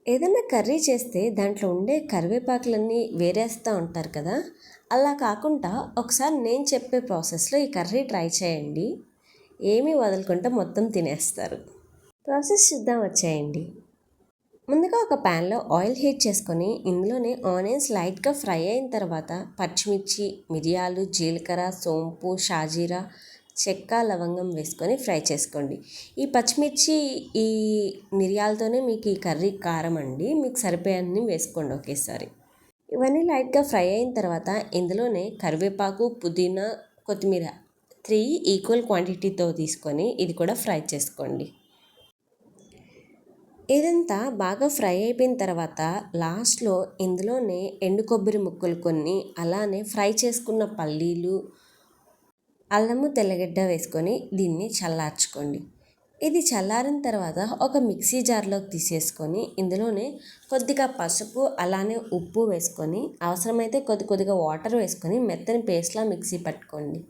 ఏదైనా కర్రీ చేస్తే దాంట్లో ఉండే కరివేపాకులన్నీ వేరేస్తూ ఉంటారు కదా, అలా కాకుండా ఒకసారి నేను చెప్పే ప్రాసెస్లో ఈ కర్రీ ట్రై చేయండి. ఏమీ వదలకుండా మొత్తం తినేస్తారు. ప్రాసెస్ చూద్దాం వచ్చేయండి. ముందుగా ఒక ప్యాన్లో ఆయిల్ హీట్ చేసుకొని ఇందులోనే ఆనియన్స్ లైట్గా ఫ్రై అయిన తర్వాత పచ్చిమిర్చి, మిరియాలు, జీలకర్ర, సోంపు, షాజీరా, చెక్క, లవంగం వేసుకొని ఫ్రై చేసుకోండి. ఈ పచ్చిమిర్చి, ఈ మిరియాలతోనే మీకు ఈ కర్రీ కారం అండి. మీకు సరిపోయన్ని వేసుకోండి ఒకేసారి. ఇవన్నీ లైట్గా ఫ్రై అయిన తర్వాత ఇందులోనే కరివేపాకు, పుదీనా, కొత్తిమీర 3 ఈక్వల్ క్వాంటిటీతో తీసుకొని ఇది కూడా ఫ్రై చేసుకోండి. ఇదంతా బాగా ఫ్రై అయిపోయిన తర్వాత లాస్ట్లో ఇందులోనే ఎండు కొబ్బరి ముక్కలు కొన్ని, అలానే ఫ్రై చేసుకున్న పల్లీలు, అల్లము, తెల్లగడ్డ వేసుకొని దీన్ని చల్లార్చుకోండి. ఇది చల్లారిన తర్వాత ఒక మిక్సీ జార్లోకి తీసేసుకొని ఇందులోనే కొద్దిగా పసుపు, అలానే ఉప్పు వేసుకొని అవసరమైతే కొద్దిగా వాటర్ వేసుకొని మెత్తని పేస్ట్లా మిక్సీ పట్టుకోండి.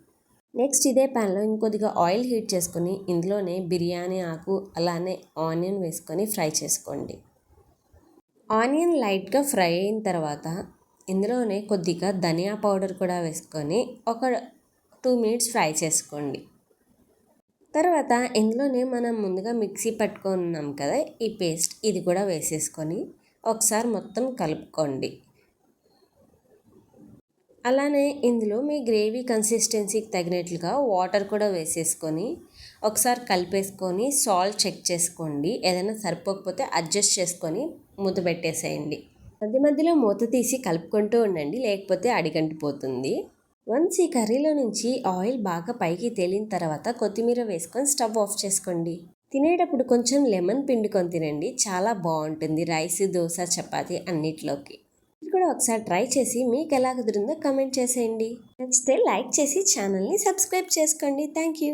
నెక్స్ట్ ఇదే ప్యాన్లో ఇంకొద్దిగా ఆయిల్ హీట్ చేసుకొని ఇందులోనే బిర్యానీ ఆకు, అలానే ఆనియన్ వేసుకొని ఫ్రై చేసుకోండి. ఆనియన్ లైట్గా ఫ్రై అయిన తర్వాత ఇందులోనే కొద్దిగా ధనియా పౌడర్ కూడా వేసుకొని ఒక 2 మినిట్స్ ఫ్రై చేసుకోండి. తర్వాత ఇందులోనే మనం ముందుగా మిక్సీ పట్టుకున్నాం కదా ఈ పేస్ట్, ఇది కూడా వేసేసుకొని ఒకసారి మొత్తం కలుపుకోండి. అలానే ఇందులో మీ గ్రేవీ కన్సిస్టెన్సీకి తగినట్లుగా వాటర్ కూడా వేసేసుకొని ఒకసారి కలిపేసుకొని సాల్ట్ చెక్ చేసుకోండి. ఏదైనా సరిపోకపోతే అడ్జస్ట్ చేసుకొని మూత పెట్టేసేయండి. మధ్య మధ్యలో మూత తీసి కలుపుకుంటూ ఉండండి, లేకపోతే అడిగంటిపోతుంది. వన్స్ ఈ కర్రీలో నుంచి ఆయిల్ బాగా పైకి తేలిన తర్వాత కొత్తిమీర వేసుకొని స్టవ్ ఆఫ్ చేసుకోండి. తినేటప్పుడు కొంచెం లెమన్ పిండుకొని తినండి, చాలా బాగుంటుంది రైస్, దోశ, చపాతీ అన్నిట్లోకి. కూడా ఒకసారి ట్రై చేసి మీకు ఎలా కుదిరిందో కమెంట్ చేసేయండి. నచ్చితే లైక్ చేసి ఛానల్ని సబ్స్క్రైబ్ చేసుకోండి. Thank you.